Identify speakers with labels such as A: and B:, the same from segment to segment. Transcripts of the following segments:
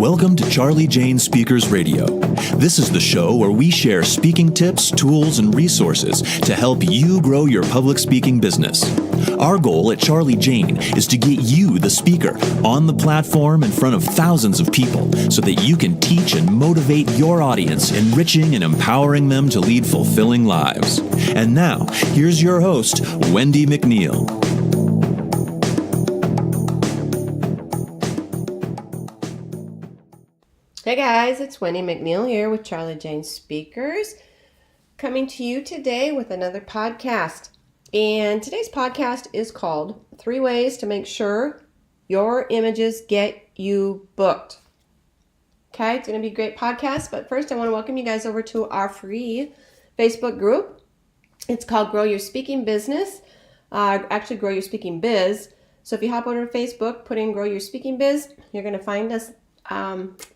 A: Welcome to Charlie Jane Speakers Radio. This is the show where we share speaking tips, tools, and resources to help you grow your public speaking business. Our goal at Charlie Jane is to get you, the speaker, on the platform in front of thousands of people so that you can teach and motivate your audience, enriching and empowering them to lead fulfilling lives. And now, here's your host, Wendy McNeil.
B: Hey guys, it's Wendy McNeil here with Charlie Jane Speakers, coming to you today with another podcast. And today's podcast is called 3 Ways to Make Sure Your Images Get You Booked. Okay, it's going to be a great podcast, but first I want to welcome you guys over to our free Facebook group. It's called Grow Your Speaking Business, actually Grow Your Speaking Biz. So if you hop over to Facebook, put in Grow Your Speaking Biz, you're going to find us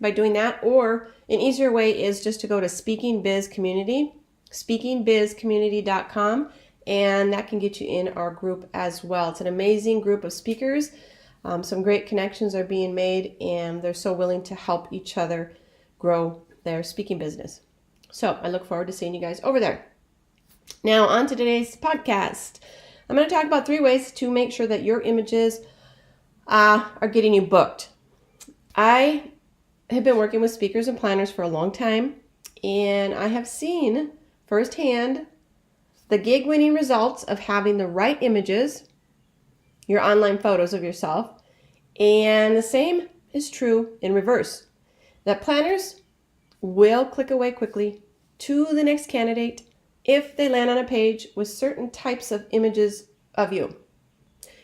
B: by doing that, or an easier way is just to go to Speaking Biz Community, speakingbizcommunity.com, and that can get you in our group as well. It's an amazing group of speakers. Some great connections are being made, and they're so willing to help each other grow their speaking business. So I look forward to seeing you guys over there. Now on to today's podcast. I'm going to talk about 3 ways to make sure that your images are getting you booked. I have been working with speakers and planners for a long time, and I have seen firsthand the gig-winning results of having the right images, your online photos of yourself, and the same is true in reverse, that planners will click away quickly to the next candidate if they land on a page with certain types of images of you.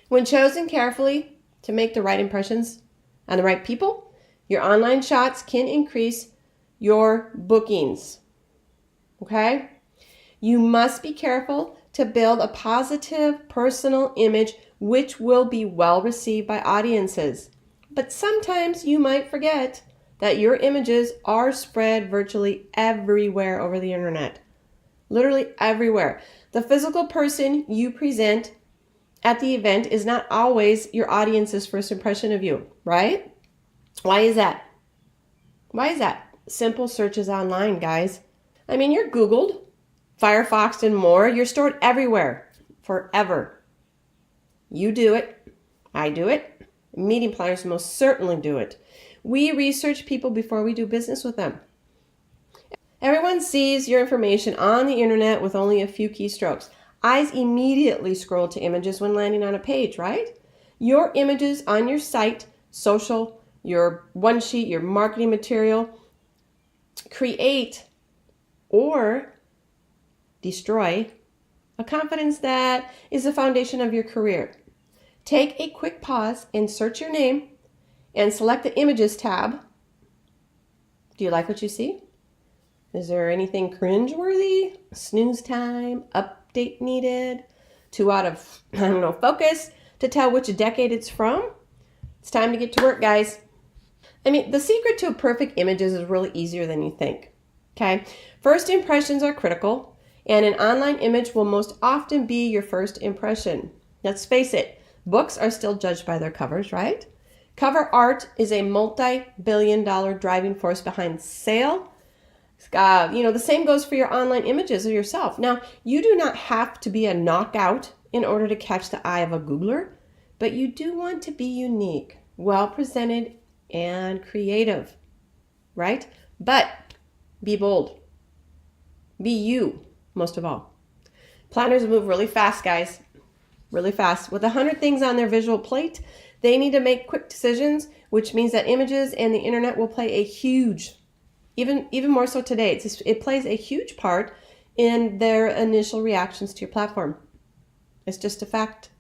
B: When chosen carefully to make the right impressions on the right people, your online shots can increase your bookings. Okay? You must be careful to build a positive personal image which will be well received by audiences. But sometimes you might forget that your images are spread virtually everywhere over the internet. Literally everywhere. The physical person you present at the event is not always your audience's first impression of you, right? Why is that? Why is that? Simple searches online, guys. I mean, you're Googled, Firefox, and more. You're stored everywhere, forever. You do it. I do it. Meeting planners most certainly do it. We research people before we do business with them. Everyone sees your information on the internet with only a few keystrokes. Eyes immediately scroll to images when landing on a page, right? Your images on your site, social, your one sheet, your marketing material, create or destroy a confidence that is the foundation of your career. Take a quick pause and search your name and select the Images tab. Do you like what you see? Is there anything cringeworthy? Snooze time? Update needed? 2 out of, focus to tell which decade it's from? It's time to get to work, guys. I mean, the secret to perfect images is really easier than you think, okay? First impressions are critical, and an online image will most often be your first impression. Let's face it, books are still judged by their covers, right? Cover art is a multi-billion-dollar driving force behind sale. The same goes for your online images of yourself. Now, you do not have to be a knockout in order to catch the eye of a Googler, but you do want to be unique, well-presented, and creative, right? But be bold. Be you, most of all. Planners move really fast, guys. Really fast. With 100 things on their visual plate, they need to make quick decisions, which means that images and the internet will play a huge, even more so today, it plays a huge part in their initial reactions to your platform. It's just a fact.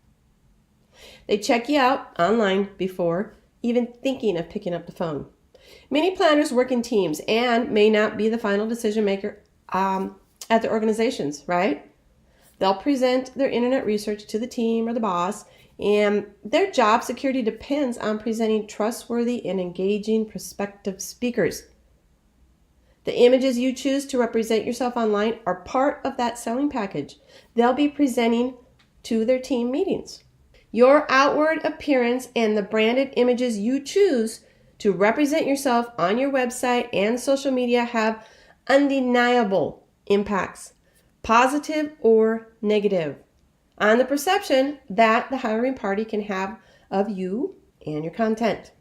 B: They check you out online before even thinking of picking up the phone. Many planners work in teams and may not be the final decision maker at their organizations, right? They'll present their internet research to the team or the boss, and their job security depends on presenting trustworthy and engaging prospective speakers. The images you choose to represent yourself online are part of that selling package. They'll be presenting to their team meetings. Your outward appearance and the branded images you choose to represent yourself on your website and social media have undeniable impacts, positive or negative, on the perception that the hiring party can have of you and your content.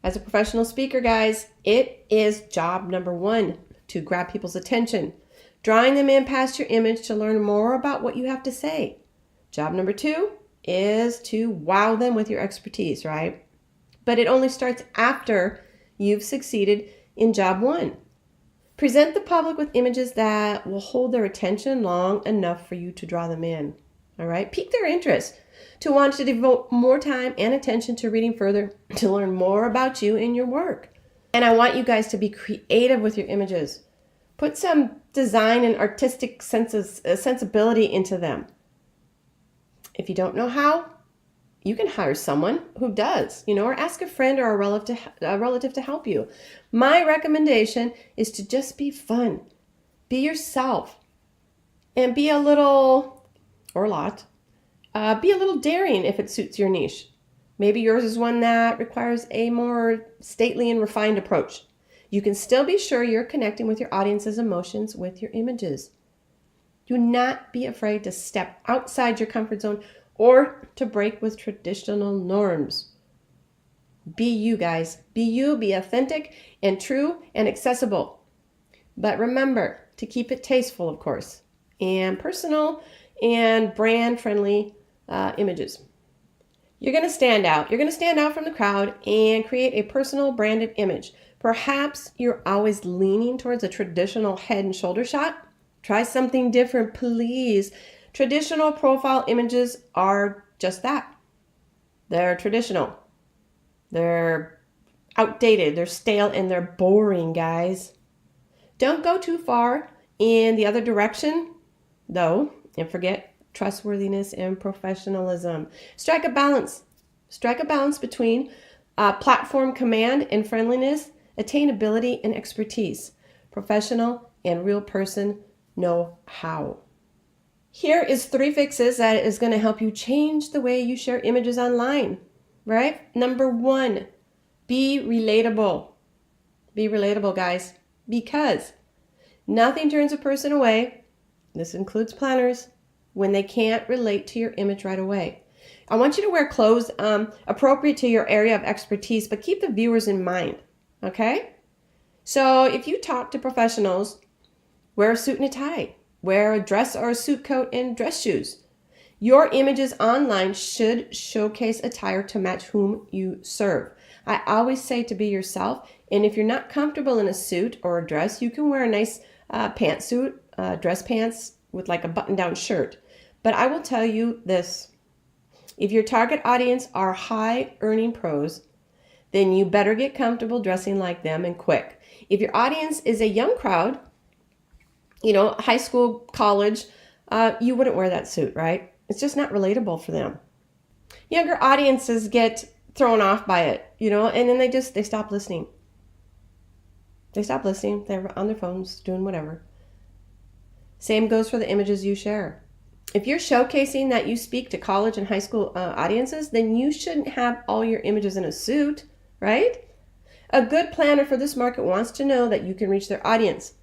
B: As a professional speaker, guys, it is job number one to grab people's attention, drawing them in past your image to learn more about what you have to say. Job number two is to wow them with your expertise, right? But it only starts after you've succeeded in job one. Present the public with images that will hold their attention long enough for you to draw them in. All right? Pique their interest to want to devote more time and attention to reading further to learn more about you and your work. And I want you guys to be creative with your images. Put some design and artistic sensibility into them. If you don't know how, you can hire someone who does, or ask a friend or a relative to help you. My recommendation is to just be fun. Be yourself. And be a little, or a lot, be a little daring if it suits your niche. Maybe yours is one that requires a more stately and refined approach. You can still be sure you're connecting with your audience's emotions with your images. Do not be afraid to step outside your comfort zone or to break with traditional norms. Be you, guys. Be you, be authentic and true and accessible. But remember to keep it tasteful, of course, and personal and brand-friendly images. You're going to stand out. You're going to stand out from the crowd and create a personal branded image. Perhaps you're always leaning towards a traditional head and shoulder shot. Try something different, please. Traditional profile images are just that. They're traditional. They're outdated, they're stale, and they're boring, guys. Don't go too far in the other direction, though, and forget trustworthiness and professionalism. Strike a balance. Strike a balance between platform command and friendliness, attainability and expertise, professional and real person know-how. Here is 3 fixes that is going to help you change the way you share images online, right? Number 1, be relatable. Be relatable, guys, because nothing turns a person away, this includes planners, when they can't relate to your image right away. I want you to wear clothes appropriate to your area of expertise, but keep the viewers in mind, okay? So if you talk to professionals, wear a suit and a tie. Wear a dress or a suit coat and dress shoes. Your images online should showcase attire to match whom you serve. I always say to be yourself, and if you're not comfortable in a suit or a dress, you can wear a nice pantsuit, dress pants with like a button-down shirt. But I will tell you this, if your target audience are high-earning pros, then you better get comfortable dressing like them and quick. If your audience is a young crowd, high school, college, you wouldn't wear that suit, right? It's just not relatable for them. Younger audiences get thrown off by it, and then they stop listening. They stop listening. They're on their phones doing whatever. Same goes for the images you share. If you're showcasing that you speak to college and high school audiences, then you shouldn't have all your images in a suit, right? A good planner for this market wants to know that you can reach their audience.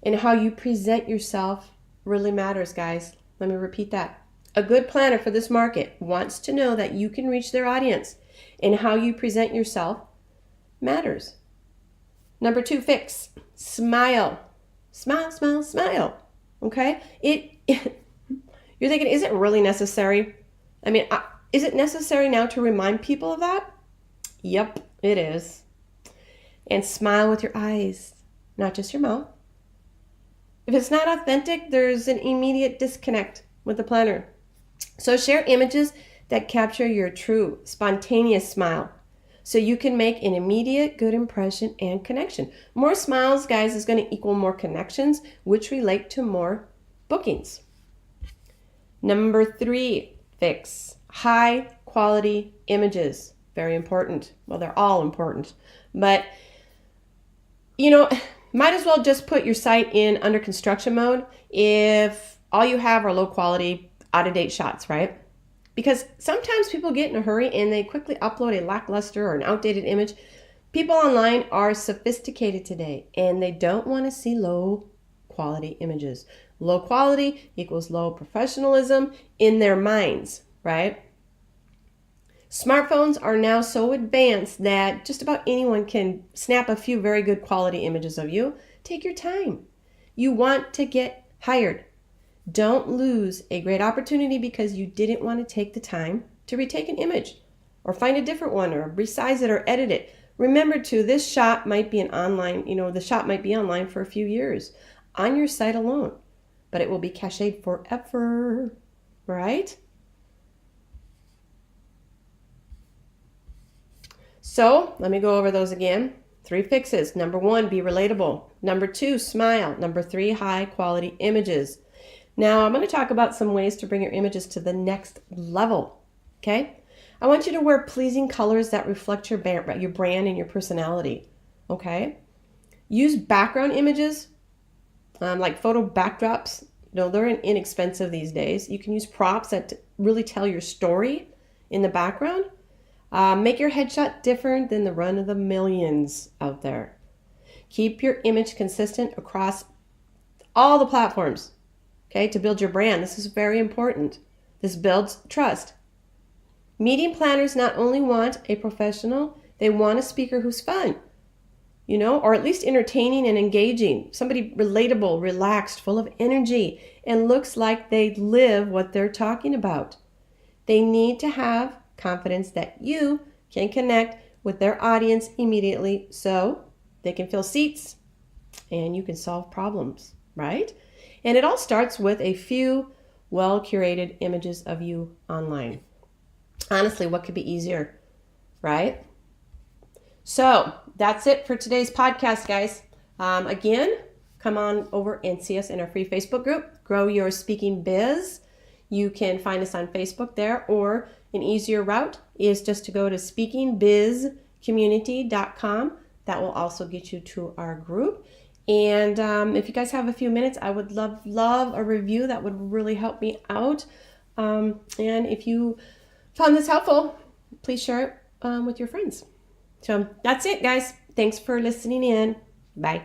B: And how you present yourself really matters, guys. Let me repeat that. A good planner for this market wants to know that you can reach their audience, and how you present yourself matters. Number 2 fix, smile. Smile, smile, smile. Okay? You're thinking, is it really necessary? Is it necessary now to remind people of that? Yep, it is. And smile with your eyes, not just your mouth. If it's not authentic, there's an immediate disconnect with the planner. So share images that capture your true, spontaneous smile so you can make an immediate good impression and connection. More smiles, guys, is going to equal more connections, which relate to more bookings. Number 3 fix, high quality images. Very important. Well, they're all important, but might as well just put your site in under construction mode if all you have are low quality, out-of-date shots, right? Because sometimes people get in a hurry and they quickly upload a lackluster or an outdated image. People online are sophisticated today and they don't want to see low quality images. Low quality equals low professionalism in their minds, right? Smartphones are now so advanced that just about anyone can snap a few very good quality images of you. Take your time. You want to get hired. Don't lose a great opportunity because you didn't want to take the time to retake an image or find a different one or resize it or edit it. Remember too, this shot might be the shot might be online for a few years on your site alone, but it will be cached forever, right? So let me go over those again. 3 fixes. Number 1, be relatable. Number 2, smile. Number 3, high quality images. Now I'm going to talk about some ways to bring your images to the next level. Okay? I want you to wear pleasing colors that reflect your brand and your personality. Okay? Use background images like photo backdrops. They're inexpensive these days. You can use props that really tell your story in the background. Make your headshot different than the run of the millions out there. Keep your image consistent across all the platforms, okay, to build your brand. This is very important. This builds trust. Meeting planners not only want a professional, they want a speaker who's fun, or at least entertaining and engaging. Somebody relatable, relaxed, full of energy, and looks like they live what they're talking about. They need to have confidence that you can connect with their audience immediately so they can fill seats and you can solve problems, right? And it all starts with a few well-curated images of you online. Honestly, what could be easier, right? So that's it for today's podcast, guys. Again, come on over and see us in our free Facebook group, Grow Your Speaking Biz. You can find us on Facebook there, or an easier route is just to go to speakingbizcommunity.com. That will also get you to our group. And if you guys have a few minutes, I would love a review. That would really help me out. And if you found this helpful, please share it with your friends. So that's it, guys. Thanks for listening in. Bye.